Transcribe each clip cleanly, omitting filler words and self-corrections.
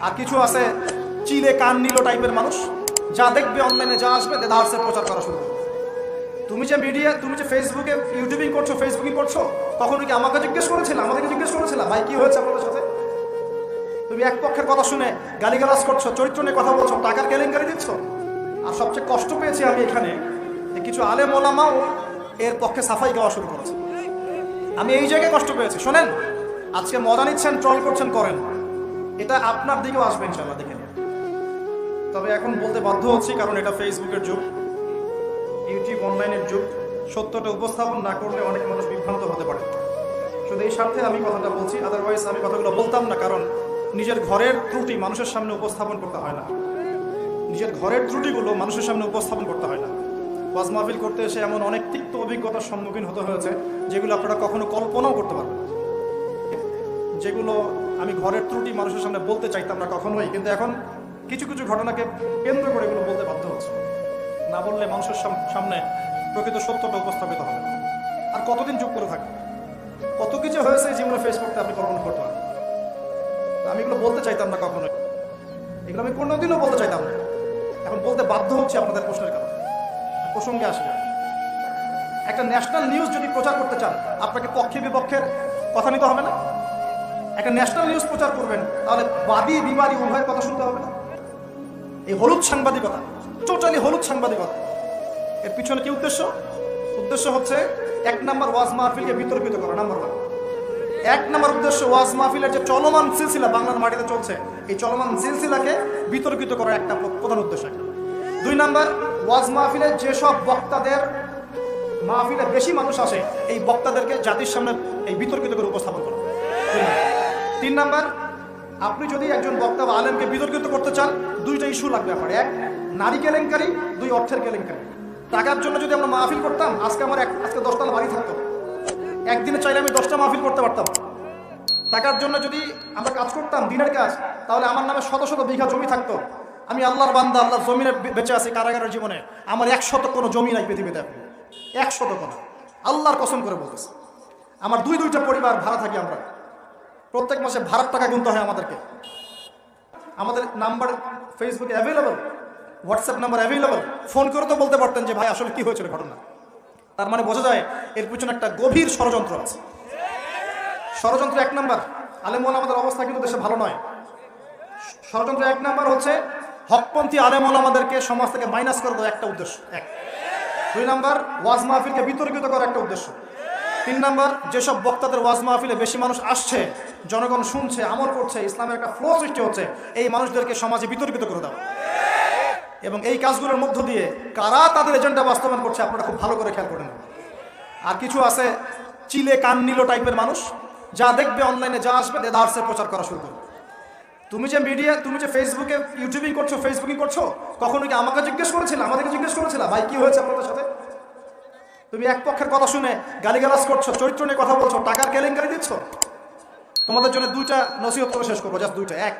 আর কিছু আছে চিলে কান নিল টাইপের মানুষ, যা দেখবে অনলাইনে যা আসবে দেদারসের প্রচার করা শুরু করবে। তুমি যে ফেসবুকে ইউটিউবিং করছো, ফেসবুকিং করছো, তখন কি আমাকে জিজ্ঞেস করেছিল, আমাদেরকে জিজ্ঞেস করেছিল ভাই কি হয়েছে আপনাদের সাথে? তুমি এক পক্ষের কথা শুনে গালিগালাজ করছো, চরিত্র নিয়ে কথা বলছো, টাকার কেলেঙ্কারি দিচ্ছ। আর সবচেয়ে কষ্ট পেয়েছি আমি এখানে যে কিছু আলেম ওলামাও এর পক্ষে সাফাই গাওয়া শুরু করেছে। আমি এই জায়গায় কষ্ট পেয়েছি। শোনেন, আজকে মজা নিচ্ছেন, ট্রল করছেন, করেন, এটা আপনার দিকেও আসবে ইনশাল্লাহ, দেখে নিন। তবে এখন বলতে বাধ্য হচ্ছি, কারণ এটা ফেসবুকের যুগ, ইউটিউব অনলাইনের যুগ। সত্যটা উপস্থাপন না করলে অনেক মানুষ বিভ্রান্ত হতে পারে। শুধু এই স্বার্থে আমি কথাটা বলছি, আদারওয়াইজ আমি কথাগুলো বলতাম না। কারণ নিজের ঘরের ত্রুটি মানুষের সামনে উপস্থাপন করতে হয় না, নিজের ঘরের ত্রুটিগুলো মানুষের সামনে উপস্থাপন করতে হয় না। ওয়াজ মাহফিল করতে এসে এমন অনেক তিক্ত অভিজ্ঞতার সম্মুখীন হতে হয়েছে যেগুলো আপনারা কখনো কল্পনাও করতে পারবেন, যেগুলো আমি ঘরের ত্রুটি মানুষের সামনে বলতে চাইতাম না কখনোই, কিন্তু এখন কিছু কিছু ঘটনাকে কেন্দ্র করে এগুলো বলতে বাধ্য হচ্ছে। না বললে মানুষের সামনে প্রকৃত সত্যটা উপস্থাপিত হবে। আর কতদিন চুপ করে থাকবে? কত কিছু হয়েছে জীবনে ফেস করতে আপনি কল্পনা করতে পারেন। আমি এগুলো বলতে চাইতাম না কখনোই, এগুলো আমি কোনোদিনও বলতে চাইতাম না, এখন বলতে বাধ্য হচ্ছে আপনাদের প্রশ্নের কারণে। প্রসঙ্গে আসি, একটা ন্যাশনাল নিউজ যদি প্রচার করতে চান, আপনাকে পক্ষে বিপক্ষের কথা নিতে হবে না? একটা ন্যাশনাল নিউজ প্রচার করবেন, তাহলে বাদী বিবাদী উভয়ের কথা শুনতে হবে না? এই হলুদ সাংবাদিকতা, টোটালি হলুদ সাংবাদিকতা। এর পিছনে কি উদ্দেশ্য? উদ্দেশ্য হচ্ছে 1 নম্বর ওয়াজ মাহফিলকে বিতর্কিত করা, নাম্বার 1। 1 নম্বর উদ্দেশ্য ওয়াজ মাহফিলের যে চলমান সিলসিলা বাংলার মাটিতে চলছে, এই চলমান সিলসিলাকে বিতর্কিত করার একটা প্রধান উদ্দেশ্য। 2 নম্বর, ওয়াজ মাহফিলে যেসব বক্তাদের মাহফিলে বেশি মানুষ আসে, এই বক্তাদেরকে জাতির সামনে এই বিতর্কিত করে উপস্থাপন করা। 3 নম্বর, আপনি যদি একজন বক্তা বা আলেমকে বিতর্কিত করতে চান, 2টা ইস্যু লাগবে আপনার। 1, নারী কেলেঙ্কারি, 2, অর্থের কেলেঙ্কারি। টাকার জন্য যদি আমরা মাহফিল করতাম, আজকে 10 তলা বাড়ি থাকতো। একদিনে চাইলে আমি 10টা মাহফিল করতে পারতাম। টাকার জন্য যদি আমরা কাজ করতাম, দিনের কাজ, তাহলে আমার নামে শত শত বিঘা জমি থাকতো। আমি আল্লাহর বান্দা, আল্লাহর জমিনে বেঁচে আছি কারাগারের জীবনে, আমার 100 কোনো জমি নাই পৃথিবীতে, 100 কোনো। আল্লাহর কসম করে বলতেছে, আমার 2টা পরিবার ভাড়া থাকি আমরা, প্রত্যেক মাসে ভাড়ার টাকা গুনতে হয় আমাদেরকে। আমাদের নাম্বার ফেসবুকে available, WhatsApp number available. Phone করে তো বলতে পারতেন যে ভাই আসলে কি হয়েছিল ঘটনা। তার মানে বোঝা যায় এর পিছনে একটা গভীর ষড়যন্ত্র আছে। ষড়যন্ত্র 1 নম্বর, আলেম ওলামাদের অবস্থা কিন্তু দেশে ভালো নয়। ষড়যন্ত্র 1 নম্বর হচ্ছে হকপন্থী আলেম ওলামাদেরকে সমাজ থেকে মাইনাস করে দেওয়া, একটা উদ্দেশ্য। 1। 2 নম্বর, ওয়াজ মাহফিলকে বিতর্কিত করার একটা উদ্দেশ্য। 3 নম্বর, যেসব বক্তাদের ওয়াজ মাহফিলে বেশি মানুষ আসছে, জনগণ শুনছে, আমল করছে, ইসলামের একটা ফ্লো সৃষ্টি হচ্ছে, এই মানুষদেরকে সমাজে বিতর্কিত করে দেওয়া। এবং এই কাজগুলোর মধ্য দিয়ে কারা তাদের এজেন্ডা বাস্তবায়ন করছে আপনারা খুব ভালো করে খেয়াল করে নেন। আর কিছু আছে চিলে কান নিল টাইপের মানুষ, যা দেখবে অনলাইনে যা আসবে দেদারসের প্রচার করা শুরু করবে। তুমি যে ফেসবুকে ইউটিউবিং করছো, ফেসবুকিং করছো, কখনো কি আমাকে জিজ্ঞেস করেছিল, আমাদেরকে জিজ্ঞেস করেছিল ভাই কি হয়েছে আপনাদের সাথে? তুমি এক পক্ষের কথা শুনে গালিগালাজ করছো, চরিত্র নিয়ে কথা বলছো, টাকার কেলেঙ্কারি দিচ্ছ। তোমাদের জন্য 2টা নসিহত করে শেষ করবো, জাস্ট 2টা। 1,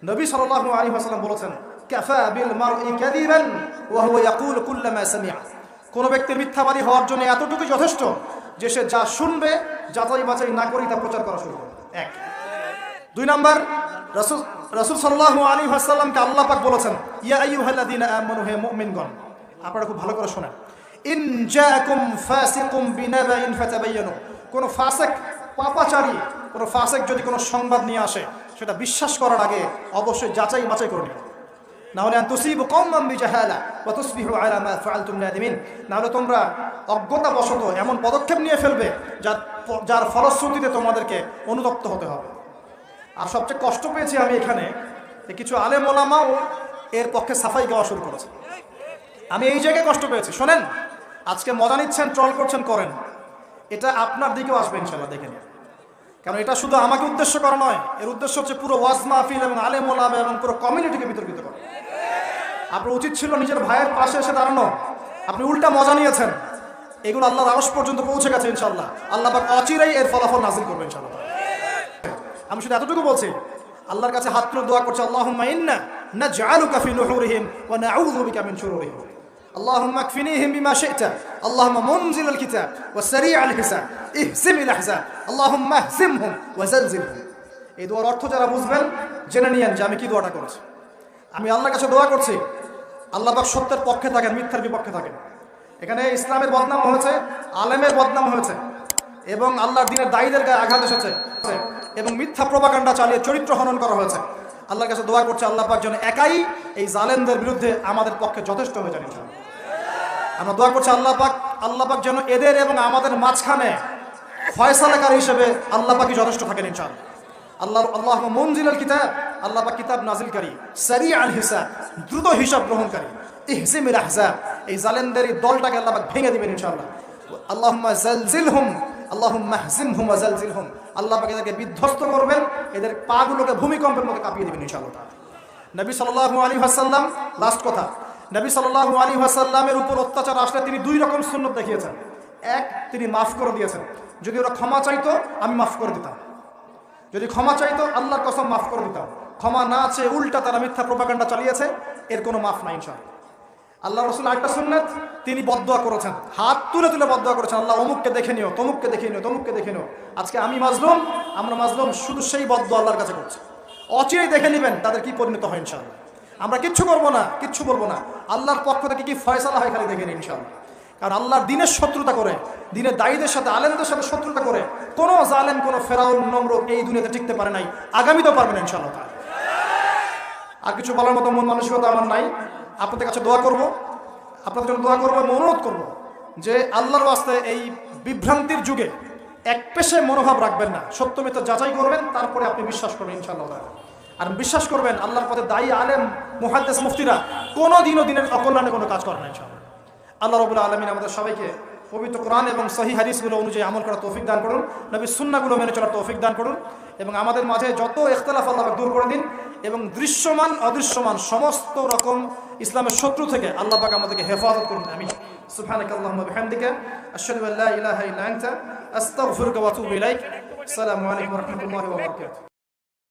নবী সাল্লাল্লাহু আলাইহি ওয়াসাল্লাম বলেছেন, কাফা বিল মারই কাযিবান ওয়া হুয়া ইয়াকুলু কুল্লামা সামিআ। কোন ব্যক্তির মিথ্যাবাদী হওয়ার জন্য এতটুকুই যথেষ্ট যে সে যা শুনবে যাচাই বাছাই না করে তা প্রচার করা শুরু করবে। 1। 2 নম্বর, রাসূল সাল্লাল্লাহু আলাইহি ওয়াসাল্লামকে আল্লাহ পাক বলেছেন, ইয়া আইয়ুহাল্লাযীনা আমানু, হে মুমিনগণ, আপনারা খুব ভালো করে শোনেন, ইন জাআকুম ফাসিকুম বিনাবাইন ফাতাবায়ানু। কোন ফাসিক, পাপাচারী কোন ফাসিক যদি কোনো সংবাদ নিয়ে আসে, সেটা বিশ্বাস করার আগে অবশ্যই যাচাই বাছাই করে নিন। না হলে তুসিবু কওমান বিজাহালা ওয়া তুসবিহু আলা মা ফাআলতুম নাদিমিন। না হলে তোমরা অজ্ঞতাবশত এমন পদক্ষেপ নিয়ে ফেলবে যার ফলশ্রুতিতে তোমাদেরকে অনুতপ্ত হতে হবে। আর সবচেয়ে কষ্ট পেয়েছি আমি এখানে যে কিছু আলেম ওলামাও এর পক্ষে সাফাই গাওয়া শুরু করেছে। আমি এই জায়গায় কষ্ট পেয়েছি। শোনেন, আজকে মজা নিচ্ছেন, ট্রল করছেন, করেন, এটা আপনার দিকেও আসবে ইনশাল্লাহ, দেখে নিন। কারণ এটা শুধু আমাকে উদ্দেশ্য করা নয়, এর উদ্দেশ্য হচ্ছে পুরো ওয়াজ মাহফিল এবং আলেম ওলামা এবং পুরো কমিউনিটিকে বিতর্কিত করা। আপনার উচিত ছিল নিজের ভাইয়ের পাশে এসে দাঁড়ানো, আপনি উল্টা মজা নিয়েছেন। এগুলো আল্লাহর আরশ পর্যন্ত পৌঁছে গেছে ইনশাল্লাহ। আল্লাহ পাক অচিরেই এর ফলাফল নাযিল করবে ইনশাল্লাহ। আমি শুধু এতটুকু বলছি, আল্লাহর কাছে হাত তুলে দোয়া করছি, আল্লাহুম্মা ইন্না নাজআলুকা ফি নুহুরিহিম ওয়া নাউযু বিকা মিন শুরুরিহিম। আল্লাহুম্মা কফিনিহিম বিমা শি'তা, আল্লাহুম্মা মুনজিলাল কিতাব ওয়া সারি'আল হিসাব, ইহজিমিল আহজাব, আল্লাহুম্মা ইহজিমহুম ওয়া জালজিলহুম। এই দোয়ার অর্থ যারা বুঝবেন, জেনে নিয়েন যে আমি কি দোয়াটা করেছি। আমি আল্লাহর কাছে দোয়া করছি, আল্লাহ পাক সত্যের পক্ষে থাকেন, মিথ্যার বিপক্ষে থাকেন। এখানে ইসলামের বদনাম হয়েছে, আলেমের বদনাম হয়েছে, এবং আল্লাহর দ্বীনের দায়ীদের গায়ে আঘাত এসেছে, এবং মিথ্যা প্রোপাগান্ডা চালিয়ে চরিত্র হনন করা হয়েছে। আল্লাহর কাছে দোয়া করছে আল্লাহ পাক যেন একাই এই জালেমদের বিরুদ্ধে আমাদের পক্ষে যথেষ্ট হয়ে যান ইনশাআল্লাহ। আমরা দোয়া করছি আল্লাহ পাক যেন এদের এবং আমাদের মাঝখানে ফয়সালাকারী হিসেবে আল্লাহ পাকই যথেষ্ট থাকেন ইনশাআল্লাহ। আল্লাহুম্মা মুনজিলাল কিতাব, আল্লাহ পাক কিতাব নাজিলকারী, সারিআল হিসাব, দ্রুত হিসাব গ্রহণকারী, ইহজিমিল আহজাব, এই জালেমদের এই দলটাকে আল্লাহ পাক ভেঙে দিবেন ইনশাআল্লাহ। আল্লাহুম্মা জালজিলহুম, আল্লাহুম্মা হযিমহুম ওয়া জালজিলহুম, আল্লাহ পাক এদেরকে বিধ্বস্ত করবেন, এদের পাগুলোকে ভূমিকম্পের মতো কাঁপিয়ে দিবেন ইনশাআল্লাহ। নবী সাল্লাল্লাহু আলাইহি ওয়াসাল্লাম, লাস্ট কথা, নবী সাল্লাল্লাহু আলাইহি ওয়াসাল্লামের উপর অত্যাচার আসলে তিনি দুই রকম সুন্নত দেখিয়েছেন। এক, তিনি মাফ করে দিয়েছেন, যদি ওরা ক্ষমা চাইতো আমি মাফ করে দিতাম, যদি ক্ষমা চাইতো আল্লাহর কসম মাফ করে দিতাম। ক্ষমা না চেয়ে উল্টা তারা মিথ্যা প্রোপাগান্ডা চালিয়েছে, এর কোনো মাফ নাই ইনশাআল্লাহ। আল্লাহ রাসূল আরেকটা সুন্নাত, তিনি বদদোয়া করেছেন, হাত তুলে তুলে বদদোয়া করেছেন, আল্লাহ অমুককে দেখে নিও, তমুককে দেখে নিও, তমুককে দেখে নিও। আজকে আমি মাজলুম, আমরা মাজলুম, শুধু সেই বদদোয়া আল্লাহর কাছে করছি। অচিরেই দেখে নেবেন তাদের কি পরিণত হয় ইনশাআল্লাহ। আমরা কিচ্ছু করবো না, কিচ্ছু বলবো না, আল্লাহর পক্ষ থেকে কি ফয়সালা হয় খালি দেখে নিন ইনশাআল্লাহ। কারণ আল্লাহর দ্বীনের শত্রুতা করে, দ্বীনের দায়ীদের সাথে, আলেমদের সাথে শত্রুতা করে কোনো জালেম, কোনো ফেরাউন, নমরুদ এই দুনিয়াতে টিকতে পারে নাই, আগামীতেও পারবেন না ইনশাআল্লাহ। আর কিছু বলার মতো মন মানসিকতা আমার নাই। আপনাদের কাছে দোয়া করব, আপনাদের জন্য দোয়া করবো, অনুরোধ করবো যে আল্লাহর ওয়াস্তে এই বিভ্রান্তির যুগে এক পেশে মনোভাব রাখবেন না, সত্য মিথ্যা যাচাই করবেন, তারপরে আপনি বিশ্বাস করবেন ইনশাআল্লাহ। আর বিশ্বাস করবেন আল্লাহর পথে দায়ী আলেম, মুহাদ্দিস, মুফতিরা কোনোদিনও দিনের অকল্যাণে কোনো কাজ করে না ইনশাআল্লাহ। আল্লাহ রাব্বুল আলামিন আমাদের সবাইকে পবিত্র কোরআন এবং সহিহ হাদিসগুলো অনুযায়ী আমল করার তৌফিক দান করুন, নবীর সুন্নাহগুলো মেনে চলার তৌফিক দান করুন, এবং আমাদের মাঝে যত ইখতিলাফ আল্লাহ পাক দূর করে দিন, এবং দৃশ্যমান অদৃশ্যমান সমস্ত রকম ইসলামের শত্রু থেকে আল্লাহ পাক আমাদেরকে হেফাজত করুন। আমিন। সুবহানাকাল্লাহুম্মা বিহামদিকা, আশহাদু আল্লা ইলাহা ইল্লা আনতা, আস্তাগফিরুকা ওয়া আতুবু ইলাইক। আসসালামু আলাইকুম ওয়া রাহমাতুল্লাহি ওয়া বারাকাতুহু।